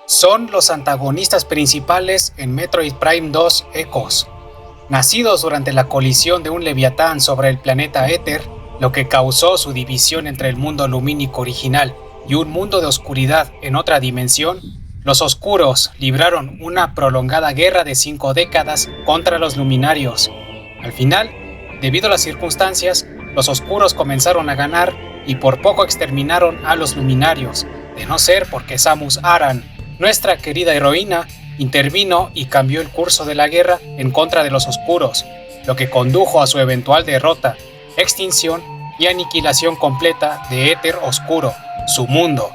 Son los antagonistas principales en Metroid Prime 2 Echoes. Nacidos durante la colisión de un Leviatán sobre el planeta Éter, lo que causó su división entre el mundo lumínico original y un mundo de oscuridad en otra dimensión, los Oscuros libraron una prolongada guerra de 5 décadas contra los Luminarios. Al final, debido a las circunstancias, los Oscuros comenzaron a ganar y por poco exterminaron a los Luminarios, de no ser porque Samus Aran, nuestra querida heroína, intervino y cambió el curso de la guerra en contra de los Oscuros, lo que condujo a su eventual derrota, extinción y aniquilación completa de Éter Oscuro, su mundo.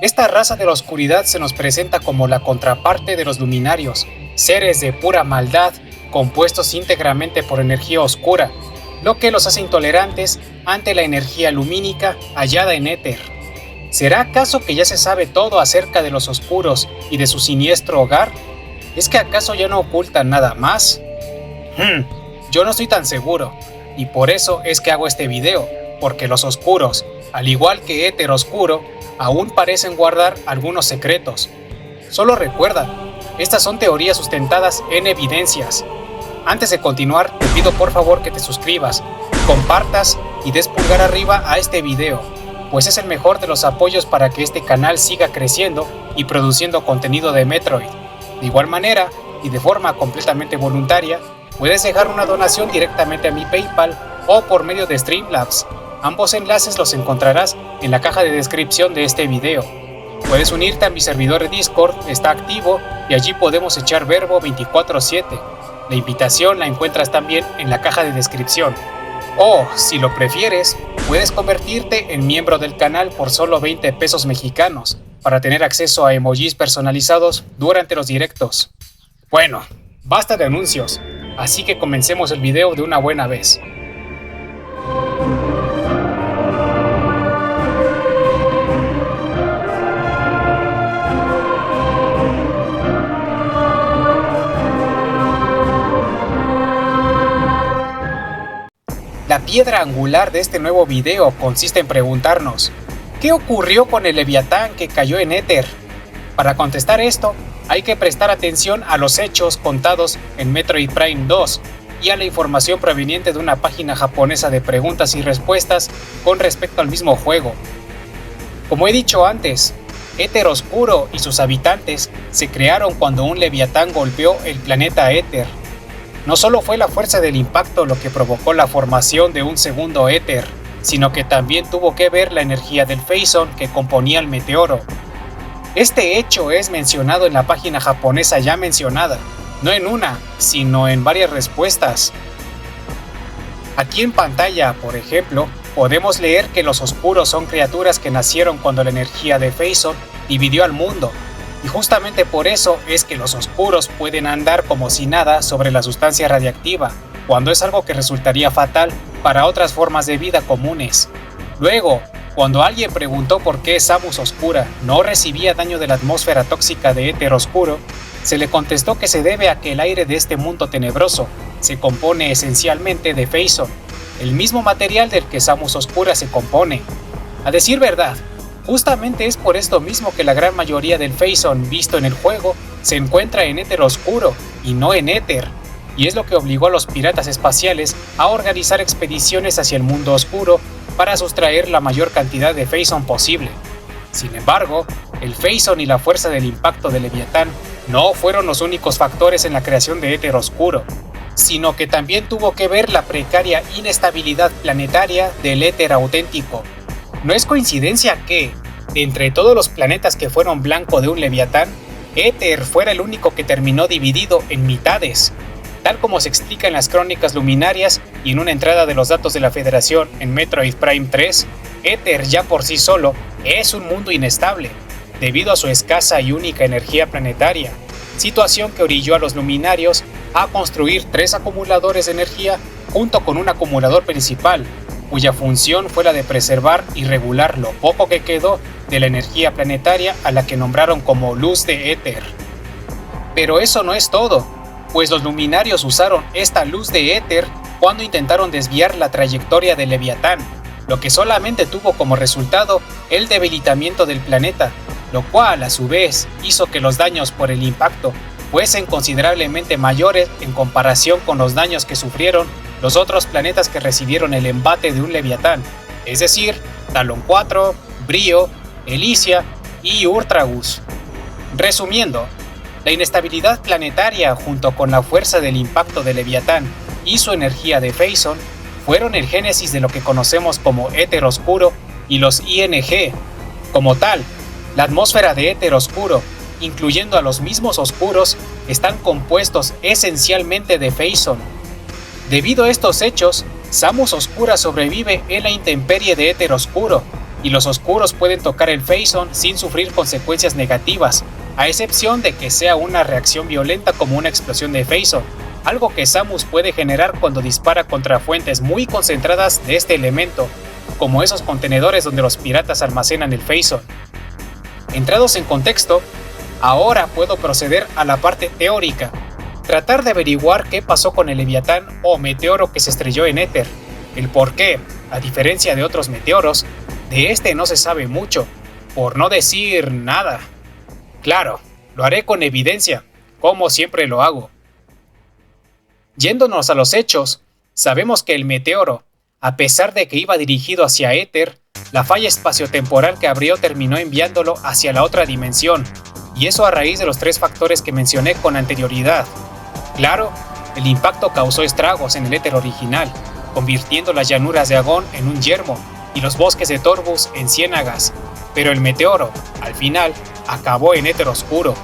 Esta raza de la oscuridad se nos presenta como la contraparte de los Luminarios, seres de pura maldad compuestos íntegramente por energía oscura, lo que los hace intolerantes ante la energía lumínica hallada en Éter. ¿Será acaso que ya se sabe todo acerca de los Oscuros y de su siniestro hogar? ¿Es que acaso ya no ocultan nada más? Yo no estoy tan seguro, y por eso es que hago este video, porque los Oscuros, al igual que Éter Oscuro, aún parecen guardar algunos secretos. Solo recuerda, estas son teorías sustentadas en evidencias. Antes de continuar, te pido por favor que te suscribas, compartas y des pulgar arriba a este video, pues es el mejor de los apoyos para que este canal siga creciendo y produciendo contenido de Metroid. De igual manera, y de forma completamente voluntaria, puedes dejar una donación directamente a mi PayPal o por medio de Streamlabs. Ambos enlaces los encontrarás en la caja de descripción de este video. Puedes unirte a mi servidor de Discord, está activo y allí podemos echar verbo 24/7. La invitación la encuentras también en la caja de descripción. O, si lo prefieres, puedes convertirte en miembro del canal por solo 20 pesos mexicanos para tener acceso a emojis personalizados durante los directos. Bueno, basta de anuncios, así que comencemos el video de una buena vez. La piedra angular de este nuevo video consiste en preguntarnos, ¿qué ocurrió con el Leviatán que cayó en Éter? Para contestar esto, hay que prestar atención a los hechos contados en Metroid Prime 2 y a la información proveniente de una página japonesa de preguntas y respuestas con respecto al mismo juego. Como he dicho antes, Éter Oscuro y sus habitantes se crearon cuando un Leviatán golpeó el planeta Éter. No solo fue la fuerza del impacto lo que provocó la formación de un segundo Éter, sino que también tuvo que ver la energía del Phazon que componía el meteoro. Este hecho es mencionado en la página japonesa ya mencionada, no en una, sino en varias respuestas. Aquí en pantalla, por ejemplo, podemos leer que los Oscuros son criaturas que nacieron cuando la energía de Phazon dividió al mundo. Y justamente por eso es que los Oscuros pueden andar como si nada sobre la sustancia radiactiva, cuando es algo que resultaría fatal para otras formas de vida comunes. Luego, cuando alguien preguntó por qué Samus Oscura no recibía daño de la atmósfera tóxica de Éter Oscuro, se le contestó que se debe a que el aire de este mundo tenebroso se compone esencialmente de Phazon, el mismo material del que Samus Oscura se compone. A decir verdad, justamente es por esto mismo que la gran mayoría del Phazon visto en el juego se encuentra en Éter Oscuro y no en Éter, y es lo que obligó a los piratas espaciales a organizar expediciones hacia el mundo oscuro para sustraer la mayor cantidad de Phazon posible. Sin embargo, el Phazon y la fuerza del impacto del Leviatán no fueron los únicos factores en la creación de Éter Oscuro, sino que también tuvo que ver la precaria inestabilidad planetaria del Éter auténtico. No es coincidencia que, de entre todos los planetas que fueron blanco de un Leviatán, Éter fuera el único que terminó dividido en mitades. Tal como se explica en las crónicas luminarias y en una entrada de los datos de la Federación en Metroid Prime 3, Éter ya por sí solo es un mundo inestable, debido a su escasa y única energía planetaria, situación que orilló a los luminarios a construir 3 acumuladores de energía junto con un acumulador principal, cuya función fue la de preservar y regular lo poco que quedó de la energía planetaria a la que nombraron como luz de Éter. Pero eso no es todo, pues los luminarios usaron esta luz de Éter cuando intentaron desviar la trayectoria del Leviatán, lo que solamente tuvo como resultado el debilitamiento del planeta, lo cual a su vez hizo que los daños por el impacto fuesen considerablemente mayores en comparación con los daños que sufrieron los otros planetas que recibieron el embate de un Leviatán, es decir, Talon 4, Brío, Elysia y Urtragus. Resumiendo, la inestabilidad planetaria junto con la fuerza del impacto de Leviatán y su energía de Phazon fueron el génesis de lo que conocemos como éter oscuro y los ING. Como tal, la atmósfera de éter oscuro, incluyendo a los mismos oscuros, están compuestos esencialmente de Phazon. Debido a estos hechos, Samus Oscura sobrevive en la intemperie de éter oscuro, y los oscuros pueden tocar el Phazon sin sufrir consecuencias negativas, a excepción de que sea una reacción violenta como una explosión de Phazon, algo que Samus puede generar cuando dispara contra fuentes muy concentradas de este elemento, como esos contenedores donde los piratas almacenan el Phazon. Entrados en contexto, ahora puedo proceder a la parte teórica, tratar de averiguar qué pasó con el Leviatán o meteoro que se estrelló en éter, el por qué, a diferencia de otros meteoros, de este no se sabe mucho, por no decir nada. Claro, lo haré con evidencia, como siempre lo hago. Yéndonos a los hechos, sabemos que el meteoro, a pesar de que iba dirigido hacia éter, la falla espaciotemporal que abrió terminó enviándolo hacia la otra dimensión, y eso a raíz de los tres factores que mencioné con anterioridad. Claro, el impacto causó estragos en el éter original, convirtiendo las llanuras de Agón en un yermo y los bosques de Torbus en ciénagas, pero el meteoro, al final, acabó en éter oscuro.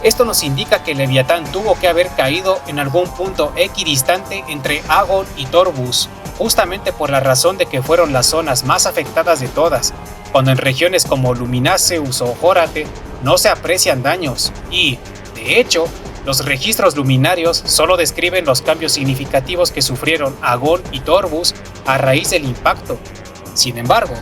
Esto nos indica que el Leviatán tuvo que haber caído en algún punto equidistante entre Agón y Torbus, justamente por la razón de que fueron las zonas más afectadas de todas, cuando en regiones como Luminaceus o Jórate no se aprecian daños y, de hecho, los registros luminarios solo describen los cambios significativos que sufrieron Agón y Torbus a raíz del impacto. Sin embargo,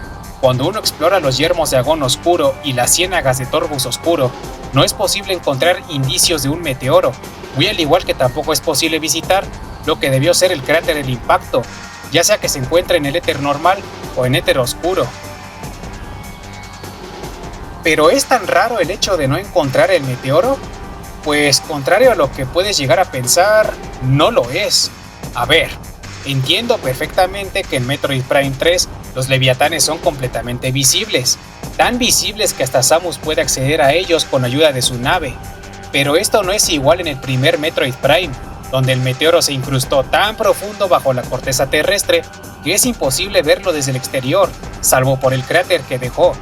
cuando uno explora los yermos de Agón oscuro y las ciénagas de Torbus oscuro, no es posible encontrar indicios de un meteoro, muy al igual que tampoco es posible visitar lo que debió ser el cráter del impacto, ya sea que se encuentre en el éter normal o en éter oscuro. ¿Pero es tan raro el hecho de no encontrar el meteoro? Pues contrario a lo que puedes llegar a pensar, no lo es. A ver, entiendo perfectamente que en Metroid Prime 3 los leviatanes son completamente visibles, tan visibles que hasta Samus puede acceder a ellos con ayuda de su nave, pero esto no es igual en el primer Metroid Prime, donde el meteoro se incrustó tan profundo bajo la corteza terrestre que es imposible verlo desde el exterior, salvo por el cráter que dejó.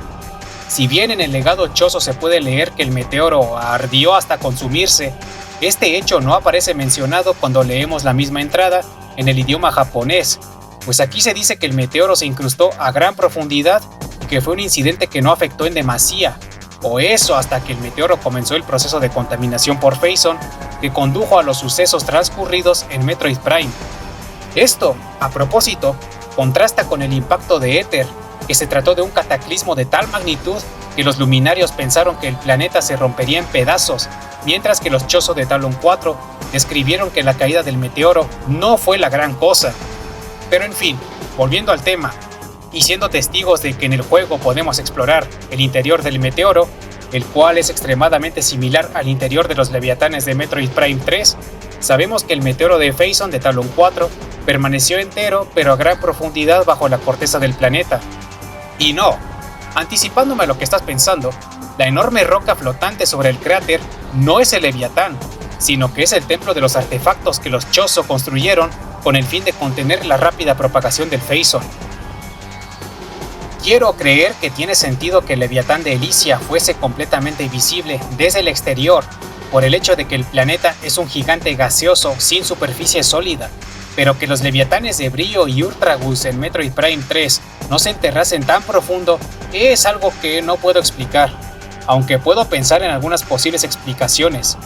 Si bien en el legado Chozo se puede leer que el meteoro ardió hasta consumirse, este hecho no aparece mencionado cuando leemos la misma entrada en el idioma japonés, pues aquí se dice que el meteoro se incrustó a gran profundidad y que fue un incidente que no afectó en demasía, o eso hasta que el meteoro comenzó el proceso de contaminación por Phazon que condujo a los sucesos transcurridos en Metroid Prime. Esto, a propósito, contrasta con el impacto de éter, que se trató de un cataclismo de tal magnitud que los luminarios pensaron que el planeta se rompería en pedazos, mientras que los Chozo de Talon 4 describieron que la caída del meteoro no fue la gran cosa. Pero en fin, volviendo al tema, y siendo testigos de que en el juego podemos explorar el interior del meteoro, el cual es extremadamente similar al interior de los leviatanes de Metroid Prime 3, sabemos que el meteoro de Phazon de Talon 4 permaneció entero pero a gran profundidad bajo la corteza del planeta. Y no, anticipándome a lo que estás pensando, la enorme roca flotante sobre el cráter no es el Leviatán, sino que es el templo de los artefactos que los Chozo construyeron con el fin de contener la rápida propagación del Phazon. Quiero creer que tiene sentido que el Leviatán de Elysia fuese completamente visible desde el exterior, por el hecho de que el planeta es un gigante gaseoso sin superficie sólida, pero que los leviatanes de Brío y Urtragus en Metroid Prime 3 no se enterrasen tan profundo es algo que no puedo explicar, aunque puedo pensar en algunas posibles explicaciones.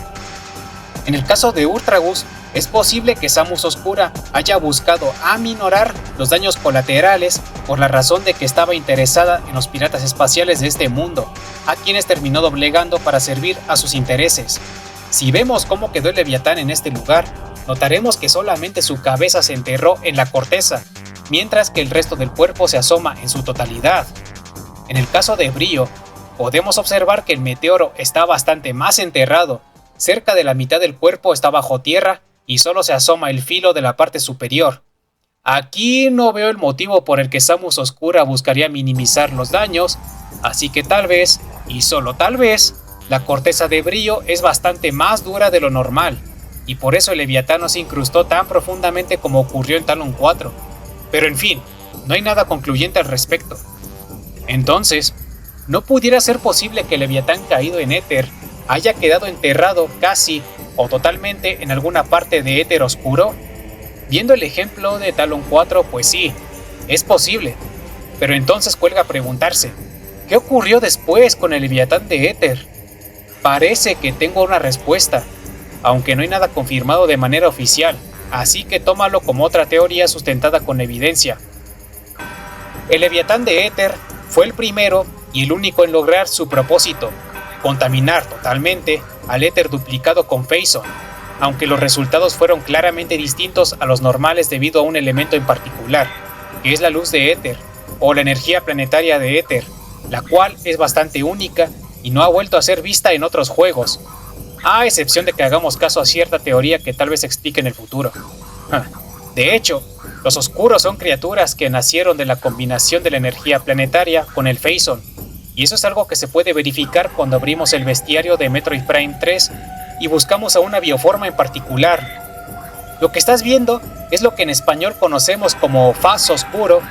En el caso de Urtragus, es posible que Samus Oscura haya buscado aminorar los daños colaterales por la razón de que estaba interesada en los piratas espaciales de este mundo, a quienes terminó doblegando para servir a sus intereses. Si vemos cómo quedó el Leviatán en este lugar, notaremos que solamente su cabeza se enterró en la corteza, mientras que el resto del cuerpo se asoma en su totalidad. En el caso de Brío, podemos observar que el meteoro está bastante más enterrado. Cerca de la mitad del cuerpo está bajo tierra y solo se asoma el filo de la parte superior. Aquí no veo el motivo por el que Samus Oscura buscaría minimizar los daños, así que tal vez, y solo tal vez, la corteza de brillo es bastante más dura de lo normal, y por eso el Leviatán no se incrustó tan profundamente como ocurrió en Talon 4. Pero en fin, no hay nada concluyente al respecto. Entonces, ¿no pudiera ser posible que el Leviatán caído en éter haya quedado enterrado casi o totalmente en alguna parte de éter oscuro? Viendo el ejemplo de Talon 4, pues sí, es posible. Pero entonces cuelga preguntarse, ¿qué ocurrió después con el Leviatán de éter? Parece que tengo una respuesta, aunque no hay nada confirmado de manera oficial, así que tómalo como otra teoría sustentada con evidencia. El Leviatán de éter fue el primero y el único en lograr su propósito, contaminar totalmente al éter duplicado con Phazon, aunque los resultados fueron claramente distintos a los normales debido a un elemento en particular, que es la luz de éter, o la energía planetaria de éter, la cual es bastante única y no ha vuelto a ser vista en otros juegos, a excepción de que hagamos caso a cierta teoría que tal vez explique en el futuro. De hecho, los oscuros son criaturas que nacieron de la combinación de la energía planetaria con el Phazon, y eso es algo que se puede verificar cuando abrimos el bestiario de Metroid Prime 3 y buscamos a una bioforma en particular. Lo que estás viendo es lo que en español conocemos como Phaz oscuro,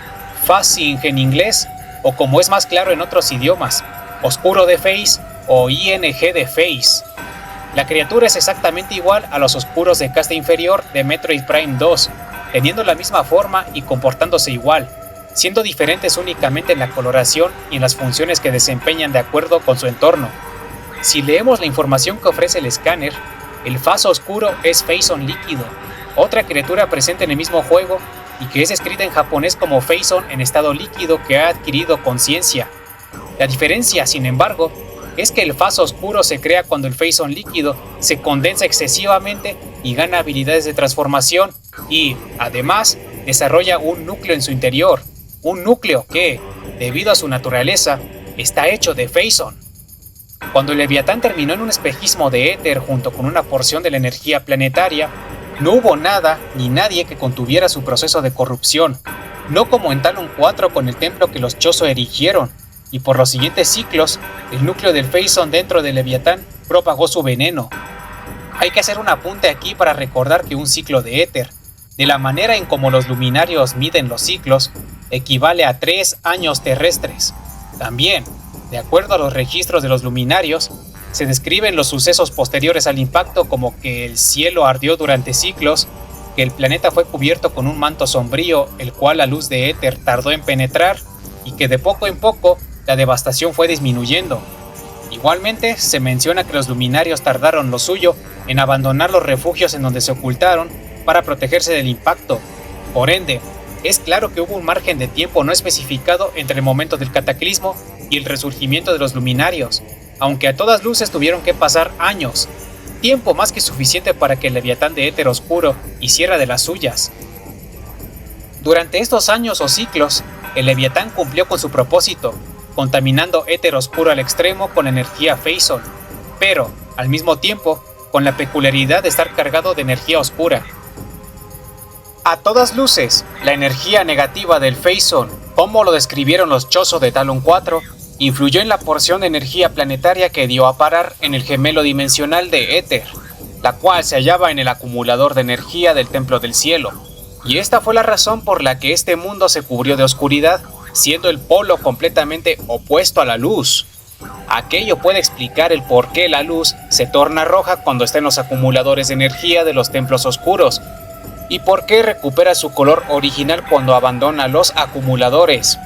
Phasing en inglés, o como es más claro en otros idiomas, oscuro de Phase o ING de Phase. La criatura es exactamente igual a los oscuros de casta inferior de Metroid Prime 2, teniendo la misma forma y comportándose igual, siendo diferentes únicamente en la coloración y en las funciones que desempeñan de acuerdo con su entorno. Si leemos la información que ofrece el escáner, el Phaz oscuro es Phazon líquido, otra criatura presente en el mismo juego y que es escrita en japonés como Phazon en estado líquido que ha adquirido conciencia. La diferencia, sin embargo, es que el Phaz oscuro se crea cuando el Phazon líquido se condensa excesivamente y gana habilidades de transformación y, además, desarrolla un núcleo en su interior, un núcleo que, debido a su naturaleza, está hecho de Phazon. Cuando el Leviatán terminó en un espejismo de éter junto con una porción de la energía planetaria, no hubo nada ni nadie que contuviera su proceso de corrupción, no como en Talon 4 con el templo que los Chozo erigieron, y por los siguientes ciclos, el núcleo del Phazon dentro del Leviatán propagó su veneno. Hay que hacer un apunte aquí para recordar que un ciclo de éter, de la manera en como los luminarios miden los ciclos, equivale a 3 años terrestres. También, de acuerdo a los registros de los luminarios, se describen los sucesos posteriores al impacto como que el cielo ardió durante ciclos, que el planeta fue cubierto con un manto sombrío, el cual la luz de éter tardó en penetrar, y que de poco en poco la devastación fue disminuyendo. Igualmente, se menciona que los luminarios tardaron lo suyo en abandonar los refugios en donde se ocultaron para protegerse del impacto. Por ende, es claro que hubo un margen de tiempo no especificado entre el momento del cataclismo y el resurgimiento de los luminarios, aunque a todas luces tuvieron que pasar años, tiempo más que suficiente para que el Leviatán de éter oscuro hiciera de las suyas. Durante estos años o ciclos, el Leviatán cumplió con su propósito, contaminando éter oscuro al extremo con energía Phazon, pero, al mismo tiempo, con la peculiaridad de estar cargado de energía oscura. A todas luces, la energía negativa del Phazon, como lo describieron los Chozo de Talon 4, influyó en la porción de energía planetaria que dio a parar en el gemelo dimensional de éter, la cual se hallaba en el acumulador de energía del Templo del Cielo, y esta fue la razón por la que este mundo se cubrió de oscuridad, siendo el polo completamente opuesto a la luz. Aquello puede explicar el por qué la luz se torna roja cuando está en los acumuladores de energía de los templos oscuros, y por qué recupera su color original cuando abandona los acumuladores.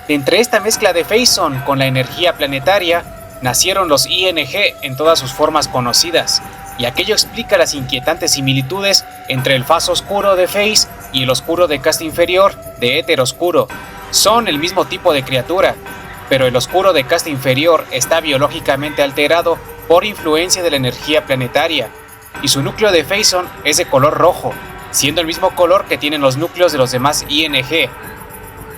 Entre esta mezcla de Phazon con la energía planetaria, nacieron los ING en todas sus formas conocidas, y aquello explica las inquietantes similitudes entre el Phaz oscuro de Phase y el oscuro de casta inferior de éter oscuro. Son el mismo tipo de criatura, pero el oscuro de casta inferior está biológicamente alterado por influencia de la energía planetaria, y su núcleo de Phazon es de color rojo, siendo el mismo color que tienen los núcleos de los demás ING.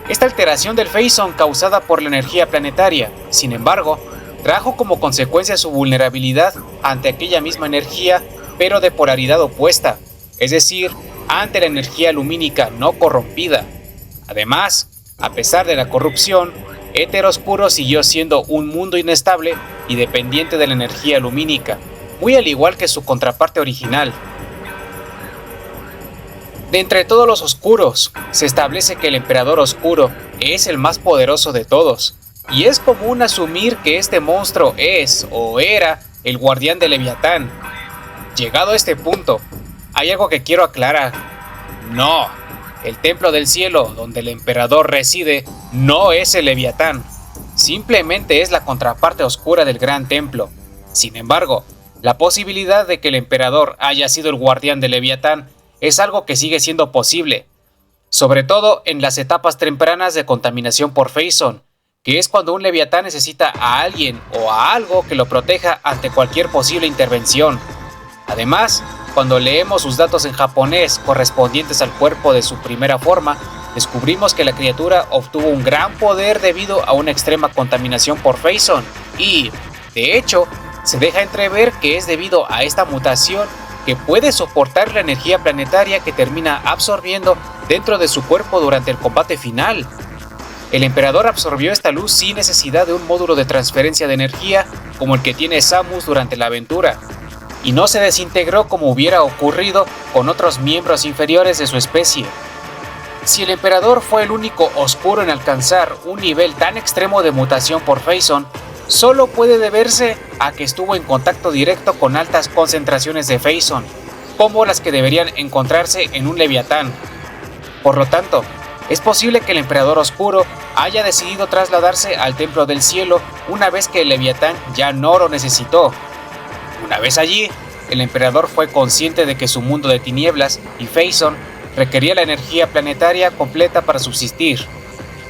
Esta alteración del Phazon causada por la energía planetaria, sin embargo, trajo como consecuencia su vulnerabilidad ante aquella misma energía, pero de polaridad opuesta, es decir, ante la energía lumínica no corrompida. Además, a pesar de la corrupción, Éter Oscuro siguió siendo un mundo inestable y dependiente de la energía lumínica, muy al igual que su contraparte original. De entre todos los oscuros, se establece que el Emperador Oscuro es el más poderoso de todos, y es común asumir que este monstruo es o era el guardián de Leviatán. Llegado a este punto, hay algo que quiero aclarar. No, el Templo del Cielo, donde el Emperador reside, no es el Leviatán. Simplemente es la contraparte oscura del Gran Templo. Sin embargo, la posibilidad de que el Emperador haya sido el guardián de Leviatán es algo que sigue siendo posible, sobre todo en las etapas tempranas de contaminación por Phazon, que es cuando un Leviatán necesita a alguien o a algo que lo proteja ante cualquier posible intervención. Además, cuando leemos sus datos en japonés correspondientes al cuerpo de su primera forma, descubrimos que la criatura obtuvo un gran poder debido a una extrema contaminación por Phazon y, de hecho, se deja entrever que es debido a esta mutación que puede soportar la energía planetaria que termina absorbiendo dentro de su cuerpo durante el combate final. El Emperador absorbió esta luz sin necesidad de un módulo de transferencia de energía como el que tiene Samus durante la aventura, y no se desintegró como hubiera ocurrido con otros miembros inferiores de su especie. Si el Emperador fue el único oscuro en alcanzar un nivel tan extremo de mutación por Phazon, solo puede deberse a que estuvo en contacto directo con altas concentraciones de Phazon, como las que deberían encontrarse en un Leviatán. Por lo tanto, es posible que el Emperador Oscuro haya decidido trasladarse al Templo del Cielo una vez que el Leviatán ya no lo necesitó. Una vez allí, el Emperador fue consciente de que su mundo de tinieblas y Phazon requería la energía planetaria completa para subsistir.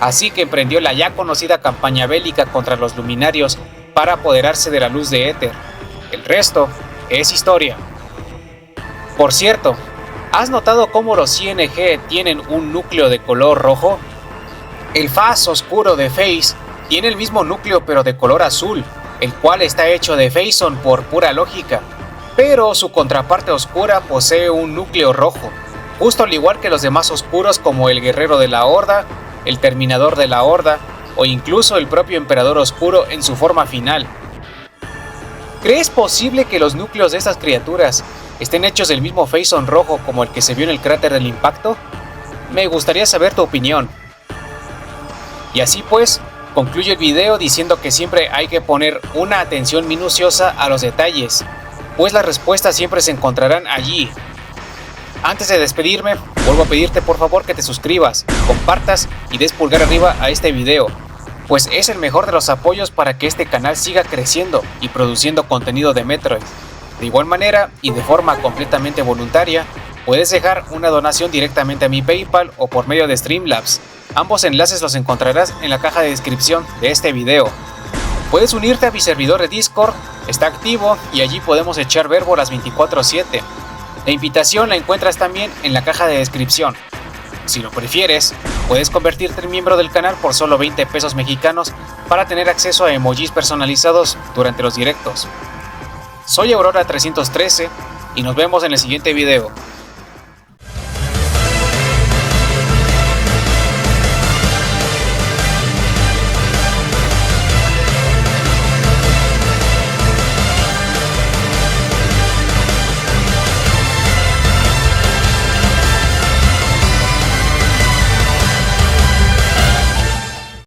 Así que emprendió la ya conocida campaña bélica contra los Luminarios para apoderarse de la luz de Éter. El resto es historia. Por cierto, ¿has notado cómo los ING tienen un núcleo de color rojo? El Phaz oscuro de Phase tiene el mismo núcleo pero de color azul, el cual está hecho de Phazon por pura lógica, pero su contraparte oscura posee un núcleo rojo, justo al igual que los demás oscuros como el Guerrero de la Horda, el Terminador de la Horda o incluso el propio Emperador Oscuro en su forma final. ¿Crees posible que los núcleos de estas criaturas estén hechos del mismo Phazon rojo como el que se vio en el cráter del impacto? Me gustaría saber tu opinión. Y así pues, concluyo el video diciendo que siempre hay que poner una atención minuciosa a los detalles, pues las respuestas siempre se encontrarán allí. Antes de despedirme, vuelvo a pedirte por favor que te suscribas, compartas y des pulgar arriba a este video, pues es el mejor de los apoyos para que este canal siga creciendo y produciendo contenido de Metroid. De igual manera y de forma completamente voluntaria, puedes dejar una donación directamente a mi PayPal o por medio de Streamlabs. Ambos enlaces los encontrarás en la caja de descripción de este video. Puedes unirte a mi servidor de Discord, está activo y allí podemos echar verbo las 24/7. La invitación la encuentras también en la caja de descripción. Si lo prefieres, puedes convertirte en miembro del canal por solo 20 pesos mexicanos para tener acceso a emojis personalizados durante los directos. Soy Aurora313 y nos vemos en el siguiente video.